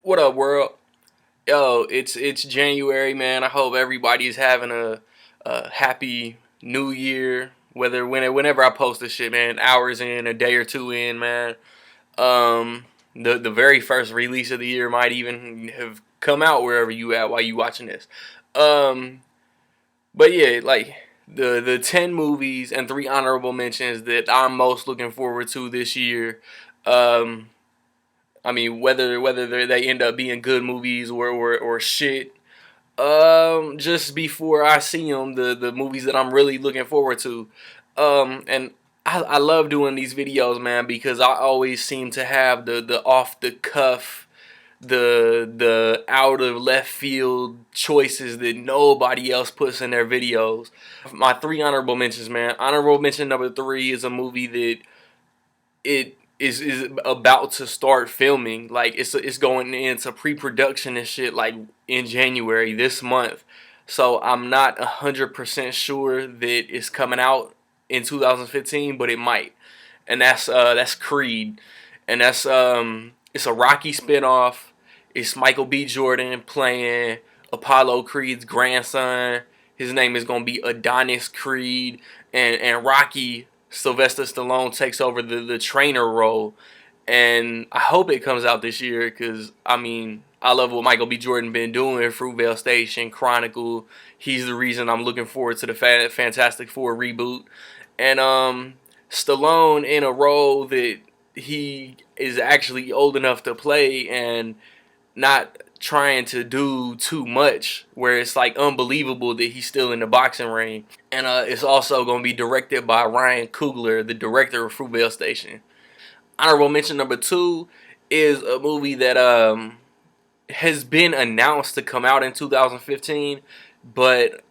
What up, world? Yo, it's January, man. I hope everybody's having a happy New Year. Whenever I post this shit, man, hours in, a day or two in, man. The very first release of the year might even have come out wherever you at while you watching this. Um, but yeah, like the 10 movies and three honorable mentions that I'm most looking forward to this year. Um, I mean, whether they end up being good movies or shit. Just before I see them, the movies that I'm really looking forward to. And I love doing these videos, man, because I always seem to have the off the cuff, the out of left field choices that nobody else puts in their videos. My three honorable mentions, man. Honorable mention number three is a movie that it is about to start filming. Like it's going into pre-production and shit like in January this month. So I'm not 100% sure that it's coming out in 2015, but it might. And that's Creed, and it's a Rocky spinoff. It's Michael B. Jordan playing Apollo Creed's grandson. His name is gonna be Adonis Creed, and Rocky Sylvester Stallone takes over the trainer role. And I hope it comes out this year because I mean I love what Michael B. Jordan been doing in Fruitvale Station, Chronicle. He's the reason I'm looking forward to the Fantastic Four reboot, and Stallone in a role that he is actually old enough to play and not trying to do too much where it's like unbelievable that he's still in the boxing ring. And it's also going to be directed by Ryan Coogler, the director of Fruitvale Station. Honorable mention number two is a movie that has been announced to come out in 2015, but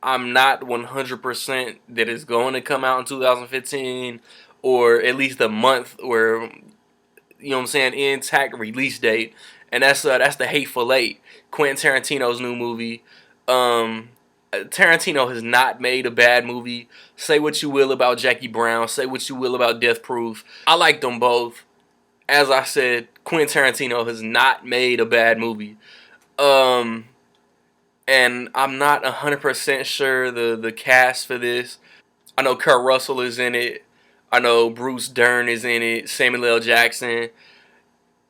I'm not 100% that it's going to come out in 2015, or at least a month where, you know what I'm saying, intact release date. And that's The Hateful Eight, Quentin Tarantino's new movie. Tarantino has not made a bad movie. Say what you will about Jackie Brown. Say what you will about Death Proof. I like them both. As I said, Quentin Tarantino has not made a bad movie. Um, and I'm not 100% sure the cast for this. I know Kurt Russell is in it. I know Bruce Dern is in it. Samuel L. Jackson,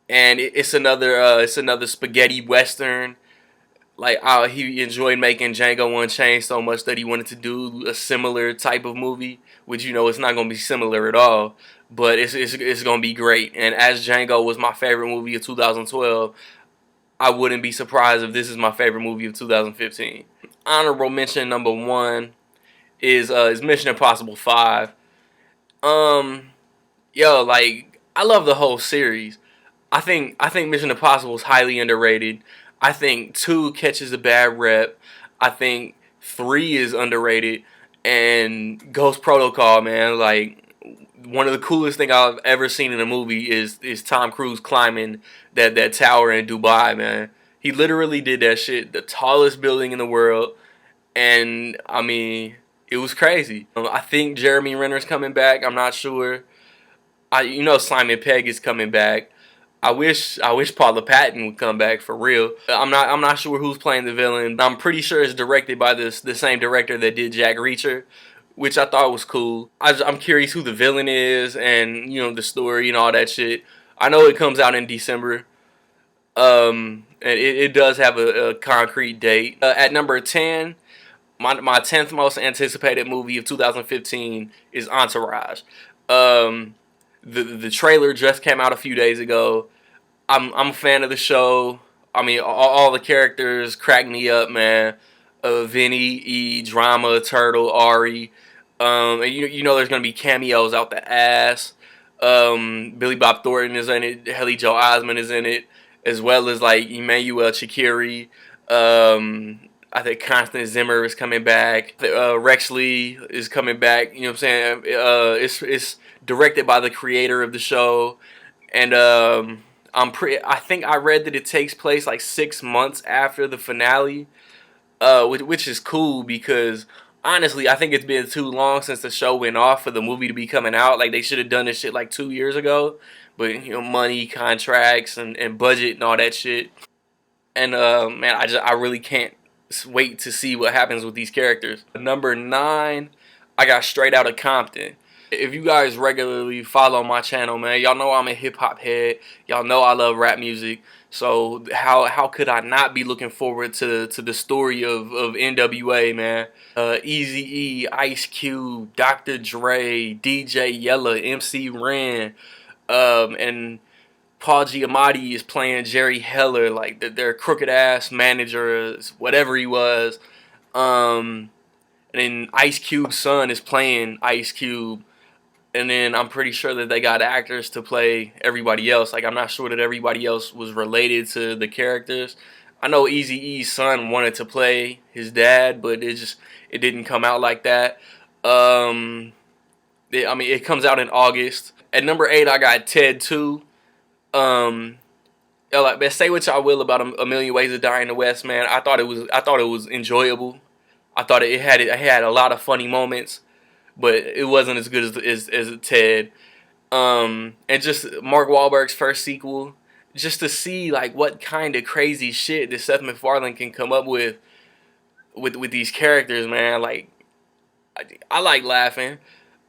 and it's another spaghetti western. Like he enjoyed making Django Unchained so much that he wanted to do a similar type of movie, which it's not gonna be similar at all, but it's gonna be great. And as Django was my favorite movie of 2012, I wouldn't be surprised if this is my favorite movie of 2015. Honorable mention number one is Mission Impossible 5. Um, yo, like I love the whole series. I think Mission Impossible is highly underrated. I think two catches a bad rep. I think three is underrated, and Ghost Protocol, man, like one of the coolest thing I've ever seen in a movie is Tom Cruise climbing that tower in Dubai, man. He literally did that shit, the tallest building in the world, and I mean it was crazy. I think Jeremy Renner's coming back. I'm not sure. Simon Pegg is coming back. I wish Paula Patton would come back for real. I'm not sure who's playing the villain. I'm pretty sure it's directed by the same director that did Jack Reacher, which I thought was cool. I'm curious who the villain is and the story and all that shit. I know it comes out in December. And it does have a concrete date. At number 10, my 10th most anticipated movie of 2015 is Entourage. Um, the trailer just came out a few days ago. I'm a fan of the show. I mean, all the characters crack me up, man. Vinny, E, Drama, Turtle, Ari. And there's gonna be cameos out the ass. Billy Bob Thornton is in it. Haley Joel Osment is in it, as well as like Emmanuel Chikiri. I think Constance Zimmer is coming back. Rex Lee is coming back. You know what I'm saying? It's directed by the creator of the show, and I think I read that it takes place like 6 months after the finale, which is cool because honestly, I think it's been too long since the show went off for the movie to be coming out. Like they should have done this shit like 2 years ago. but money, contracts, and budget and all that shit. And man, I really can't wait to see what happens with these characters. Number 9, I got Straight Outta Compton. If you guys regularly follow my channel, man, y'all know I'm a hip hop head. Y'all know I love rap music. So how could I not be looking forward to the story of NWA, man? Eazy-E, Ice Cube, Dr. Dre, DJ Yella, MC Ren, and Paul Giamatti is playing Jerry Heller, like their crooked ass manager, whatever he was. And then Ice Cube's son is playing Ice Cube. And then I'm pretty sure that they got actors to play everybody else. Like, I'm not sure that everybody else was related to the characters. I know Eazy-E's son wanted to play his dad, but it didn't come out like that. It comes out in August. At number 8, I got Ted 2. Like, say what y'all will about a Million Ways to Die in the West, man. I thought it was enjoyable. I thought it had a lot of funny moments, but it wasn't as good as Ted. And just Mark Wahlberg's first sequel, just to see like what kind of crazy shit that Seth MacFarlane can come up with these characters, man. Like, I like laughing.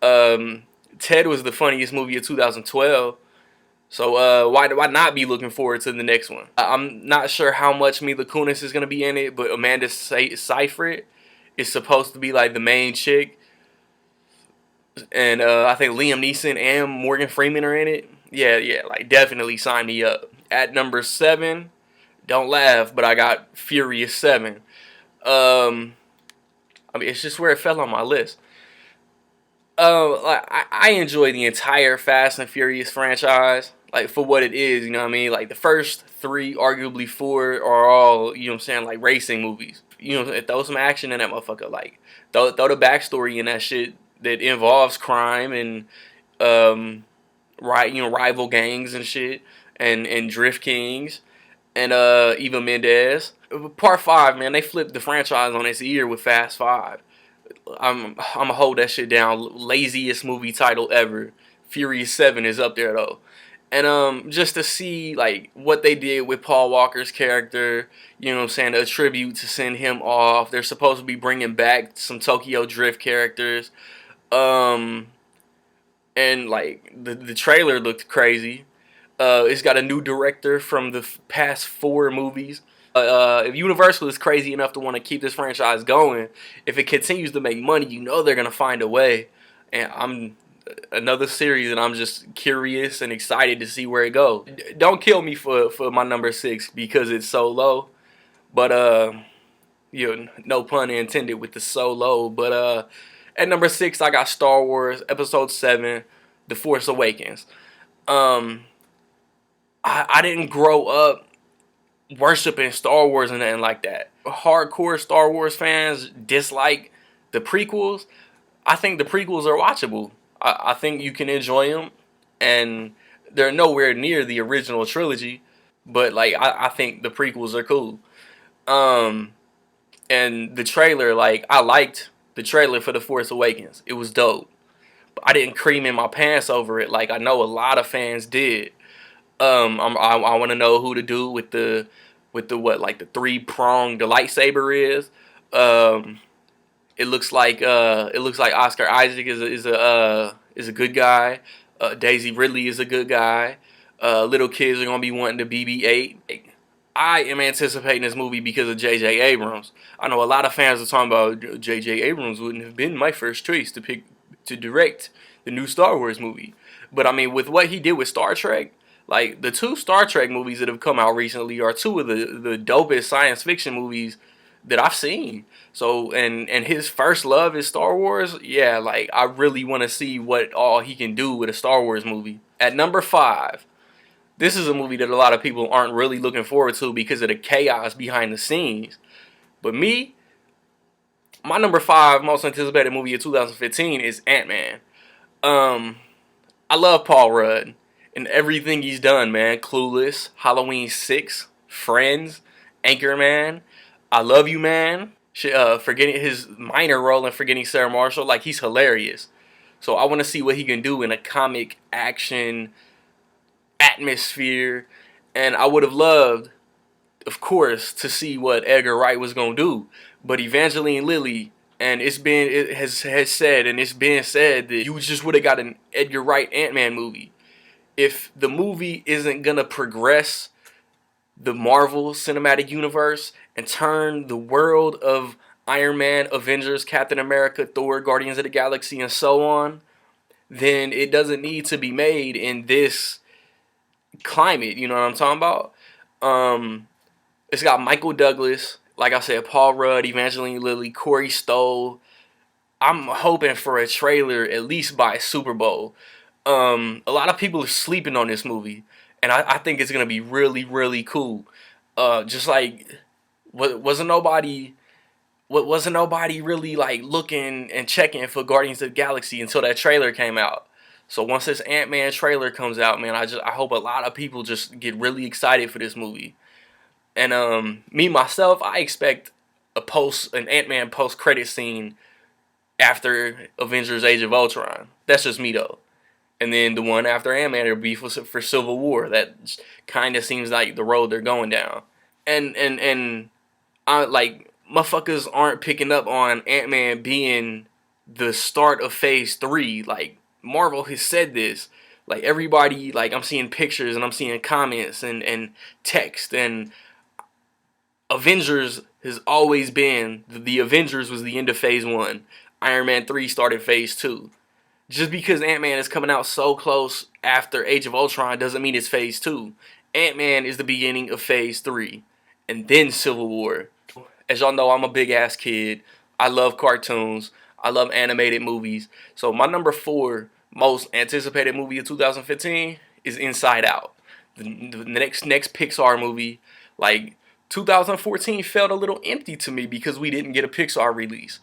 Ted was the funniest movie of 2012. So why not be looking forward to the next one? I'm not sure how much Mila Kunis is gonna be in it, but Amanda Seyfried is supposed to be like the main chick, and I think Liam Neeson and Morgan Freeman are in it. Yeah, like definitely sign me up. At number 7, don't laugh, but I got Furious 7. It's just where it fell on my list. I enjoy the entire Fast and Furious franchise, like for what it is, you know what I mean? Like the first 3, arguably 4, are all, you know what I'm saying, like racing movies. You know, throw some action in that motherfucker. Like throw the backstory in that shit that involves crime and rival gangs and shit and drift kings and Eva Mendes. Part 5, man, they flipped the franchise on its ear with Fast 5. I'm gonna hold that shit down. Laziest movie title ever. Furious 7 is up there though. And just to see like what they did with Paul Walker's character, you know what I'm saying, a tribute to send him off. They're supposed to be bringing back some Tokyo Drift characters. And like the trailer looked crazy. It's got a new director from the past 4 movies. If Universal is crazy enough to want to keep this franchise going, if it continues to make money, you know they're gonna find a way. And I'm another series, and I'm just curious and excited to see where it goes. Don't kill me for my number 6 because it's so low, but no pun intended with the so low. But at number 6, I got Star Wars Episode 7, The Force Awakens. I didn't grow up worshiping Star Wars and nothing like that. Hardcore Star Wars fans dislike the prequels. I think the prequels are watchable. I think you can enjoy them, and they're nowhere near the original trilogy, but like I think the prequels are cool. And the trailer, like I liked the trailer for The Force Awakens. It was dope. But I didn't cream in my pants over it like I know a lot of fans did. I want to know who to do with the what, like the 3-pronged the lightsaber is. It looks like Oscar Isaac is a good guy. Daisy Ridley is a good guy. Little kids are gonna be wanting the BB-8. I am anticipating this movie because of J.J. Abrams. I know a lot of fans are talking about J.J. Abrams wouldn't have been my first choice to direct the new Star Wars movie. But I mean, with what he did with Star Trek, like the 2 Star Trek movies that have come out recently are 2 of the dopest science fiction movies that I've seen. So and his first love is Star Wars. Yeah, like I really want to see what all he can do with a Star Wars movie. At number 5, this is a movie that a lot of people aren't really looking forward to because of the chaos behind the scenes. But me, my number 5 most anticipated movie of 2015 is Ant-Man. I love Paul Rudd and everything he's done, man. Clueless, Halloween 6, Friends, Anchorman, I Love You Man. Forgetting his minor role in Forgetting Sarah Marshall, like he's hilarious. So I want to see what he can do in a comic action atmosphere, and I would have loved, of course, to see what Edgar Wright was gonna do. But Evangeline Lilly, and it has said, and it's been said that you just would have got an Edgar Wright Ant-Man movie. If the movie isn't gonna progress the Marvel Cinematic Universe and turn the world of Iron Man, Avengers, Captain America, Thor, Guardians of the Galaxy, and so on, then it doesn't need to be made in this climate. You know what I'm talking about? It's got Michael Douglas, like I said, Paul Rudd, Evangeline Lilly, Corey Stoll. I'm hoping for a trailer at least by Super Bowl. A lot of people are sleeping on this movie, and I think it's gonna be really, really cool. Just like wasn't nobody wasn't nobody really like looking and checking for Guardians of the Galaxy until that trailer came out. So once this Ant-Man trailer comes out, man, I hope a lot of people just get really excited for this movie. And me myself, I expect an Ant-Man post credit scene after Avengers: Age of Ultron. That's just me though. And then the one after Ant-Man will be for Civil War. That kind of seems like the road they're going down. And I like motherfuckers aren't picking up on Ant-Man being the start of Phase 3. Like Marvel has said this. Like everybody, like I'm seeing pictures and I'm seeing comments and text, and Avengers has always been the Avengers was the end of Phase 1. Iron Man 3 started Phase 2. Just because Ant-Man is coming out so close after Age of Ultron doesn't mean it's Phase 2. Ant-Man is the beginning of Phase 3. And then Civil War. As y'all know, I'm a big-ass kid. I love cartoons. I love animated movies. So my number 4 most anticipated movie of 2015 is Inside Out. The next Pixar movie. Like, 2014 felt a little empty to me because we didn't get a Pixar release.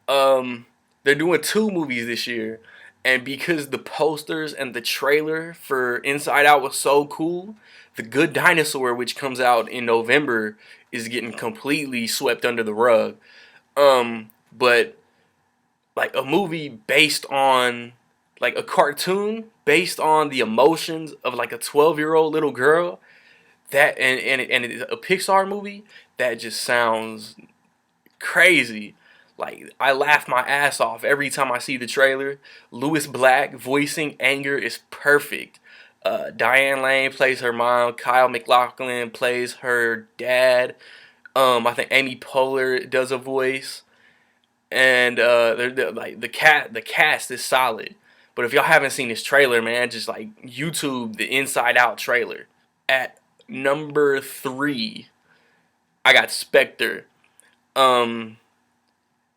They're doing 2 movies this year. And because the posters and the trailer for Inside Out was so cool, The Good Dinosaur, which comes out in November, is getting completely swept under the rug. But like a movie based on like a cartoon based on the emotions of like a 12-year-old little girl, that and a Pixar movie, that just sounds crazy. Like, I laugh my ass off every time I see the trailer. Lewis Black voicing Anger is perfect. Diane Lane plays her mom. Kyle MacLachlan plays her dad. I think Amy Poehler does a voice. And like the cast is solid. But if y'all haven't seen this trailer, man, just like YouTube the Inside Out trailer. At number 3, I got Spectre.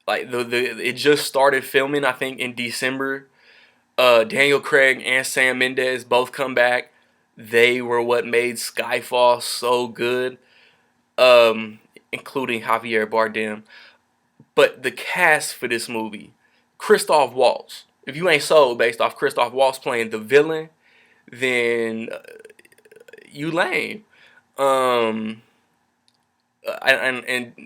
Like it just started filming, I think, in December. Daniel Craig and Sam Mendes both come back. They were what made Skyfall so good, including Javier Bardem. But the cast for this movie, Christoph Waltz. If you ain't sold based off Christoph Waltz playing the villain, then you lame. And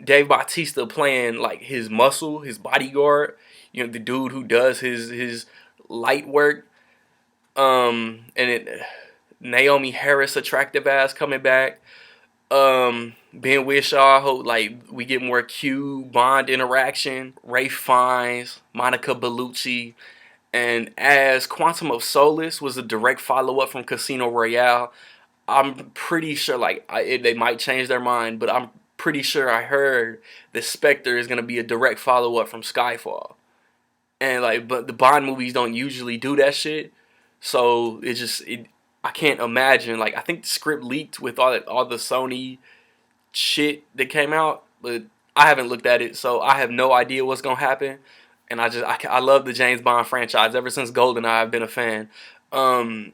Dave Bautista playing like his muscle, his bodyguard, you know, the dude who does his light work. Naomi Harris, attractive ass, coming back. Ben Whishaw, hope like we get more Q Bond interaction. Ray Fiennes, Monica Bellucci, and as Quantum of Solace was a direct follow up from Casino Royale. I'm pretty sure they might change their mind, but I'm pretty sure I heard that Spectre is gonna be a direct follow up from Skyfall. And but the Bond movies don't usually do that shit, so I can't imagine. Like, I think the script leaked with all the Sony shit that came out, but I haven't looked at it, so I have no idea what's gonna happen. And I love the James Bond franchise. Ever since GoldenEye, I've been a fan. And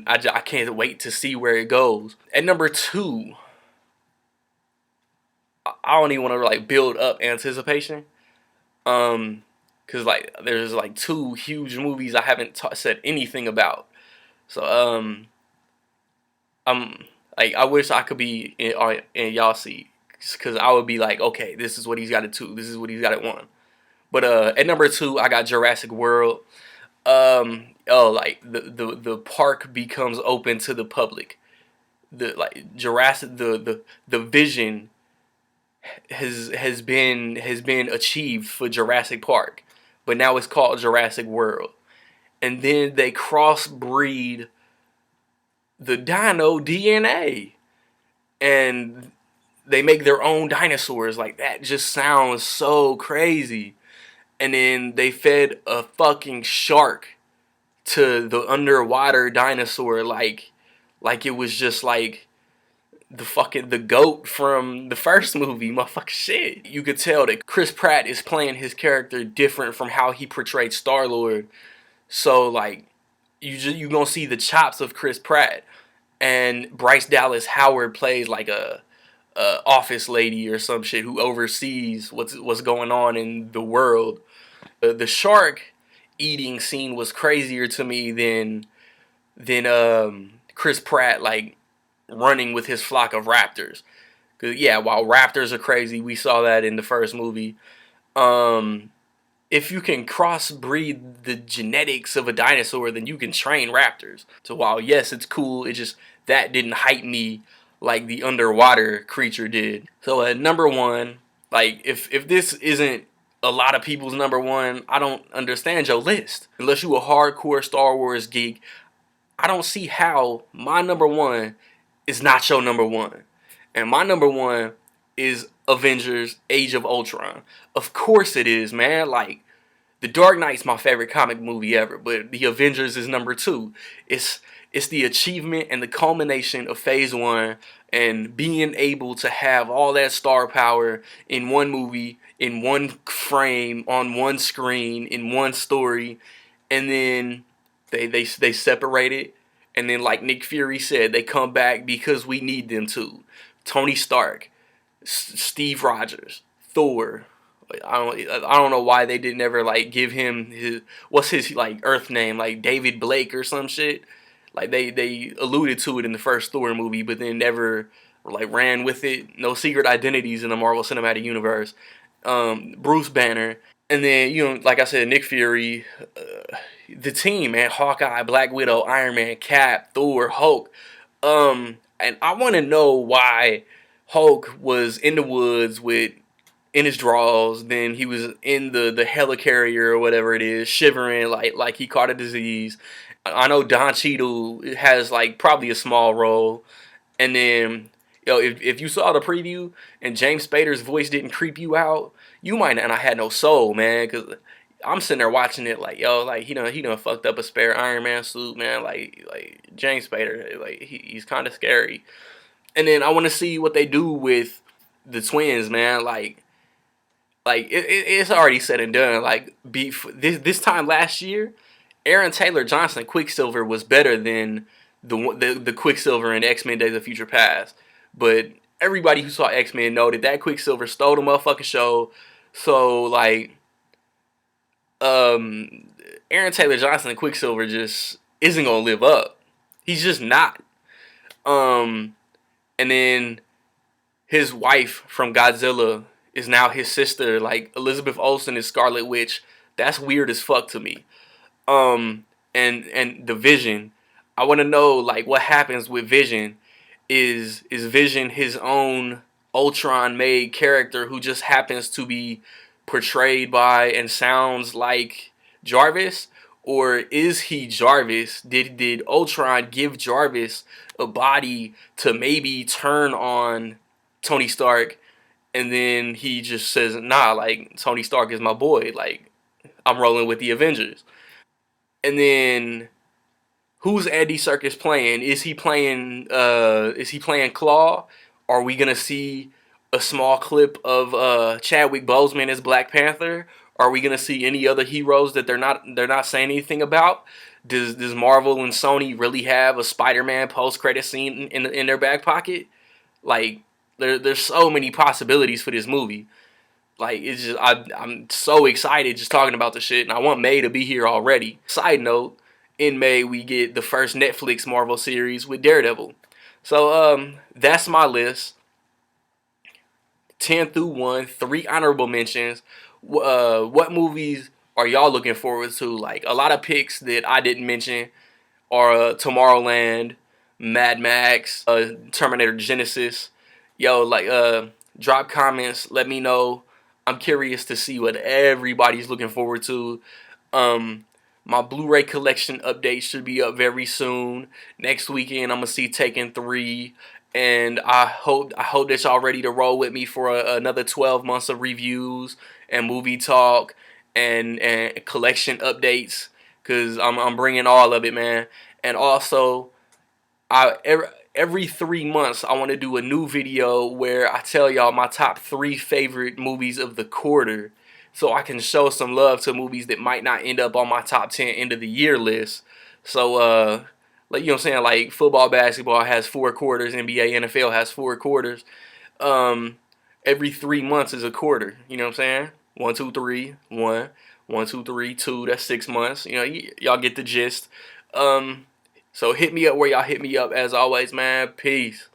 I can't wait to see where it goes. At number 2, I don't even want to like build up anticipation. Cause like there's like 2 huge movies I haven't said anything about. So I'm like, I wish I could be in y'all seat, cause I would be like, okay, this is what he's got at 2. This is what he's got at 1. But at number 2, I got Jurassic World. Like the park becomes open to the public. The like Jurassic the vision has been achieved for Jurassic Park, but now it's called Jurassic World. And then they crossbreed the dino DNA, and they make their own dinosaurs. Like, that just sounds so crazy. And then they fed a fucking shark to the underwater dinosaur, like it was just like the goat from the first movie, motherfucker. Shit, you could tell that Chris Pratt is playing his character different from how he portrayed Star Lord. So like, you gonna see the chops of Chris Pratt, and Bryce Dallas Howard plays like a office lady or some shit who oversees what's going on in the world. The shark eating scene was crazier to me than Chris Pratt like running with his flock of raptors. Cause yeah, while raptors are crazy, we saw that in the first movie. Um, if you can crossbreed the genetics of a dinosaur, then you can train raptors. So while yes, it's cool, it just that didn't hype me like the underwater creature did. So at number one, like if this isn't a lot of people's number one, I don't understand your list. Unless you a hardcore Star Wars geek, I don't see how my number one is not your number one. And my number one is Avengers Age of Ultron. Of course it is, man. Like, The Dark Knight's my favorite comic movie ever, but The Avengers is number two. It's the achievement and the culmination of phase one, and being able to have all that star power in one movie, in one frame, on one screen, in one story, and then they separate it, and then like Nick Fury said, they come back because we need them to. Tony Stark, Steve Rogers, Thor. Like, I don't know why they didn't ever like give him what's his like Earth name, like David Blake or some shit. Like they alluded to it in the first Thor movie, but then never like ran with it. No secret identities in the Marvel Cinematic Universe. Bruce Banner, and then like I said, Nick Fury, the team, man, Hawkeye, Black Widow, Iron Man, Cap, Thor, Hulk. And I want to know why Hulk was in the woods with in his drawers, then he was in the helicarrier or whatever it is, shivering like he caught a disease. I know Don Cheadle has like probably a small role, and then if you saw the preview and James Spader's voice didn't creep you out, you might not have had no soul, man. Because I'm sitting there watching it like, like he done fucked up a spare Iron Man suit, man. Like James Spader, like he's kind of scary. And then I want to see what they do with the twins, man. It's already said and done. Like this time last year, Aaron Taylor Johnson Quicksilver was better than the Quicksilver in X-Men Days of Future Past. But everybody who saw X-Men know that Quicksilver stole the motherfucking show. So like, Aaron Taylor Johnson Quicksilver just isn't gonna live up. He's just not. And then his wife from Godzilla is now his sister. Like, Elizabeth Olsen is Scarlet Witch. That's weird as fuck to me. And the Vision. I want to know like what happens with Vision. Is Vision his own Ultron made character who just happens to be portrayed by and sounds like Jarvis? Or is he Jarvis? Did Ultron give Jarvis a body to maybe turn on Tony Stark, and then he just says, nah, like, Tony Stark is my boy, like, I'm rolling with the Avengers. And then who's Andy Serkis playing? Is he playing Claw? Are we gonna see a small clip of Chadwick Boseman as Black Panther? Are we gonna see any other heroes that they're not saying anything about? Does Marvel and Sony really have a Spider-Man post-credit scene in their back pocket? Like, there's so many possibilities for this movie. Like, it's just I'm so excited just talking about the shit, and I want May to be here already. Side note, in May we get the first Netflix Marvel series with Daredevil. So that's my list. 10 through 1, 3 honorable mentions. What movies are y'all looking forward to? Like, a lot of picks that I didn't mention are Tomorrowland, Mad Max, Terminator Genesis. Yo, like, drop comments. Let me know. I'm curious to see what everybody's looking forward to. Um, my Blu-ray collection update should be up very soon. Next weekend, I'm gonna see Taken 3, and I hope that y'all ready to roll with me for another 12 months of reviews and movie talk and collection updates. Cause I'm bringing all of it, man. And also, every 3 months I want to do a new video where I tell y'all my top 3 favorite movies of the quarter, so I can show some love to movies that might not end up on my top 10 end of the year list. So like, you know what I'm saying, like football, basketball has 4 quarters, NBA, NFL has 4 quarters. Um, every 3 months is a quarter. You know what I'm saying? 1, 2, 3, 1, 1, 2, 3, 2. That's 6 months. You know, y'all get the gist. So hit me up where y'all hit me up. As always, man. Peace.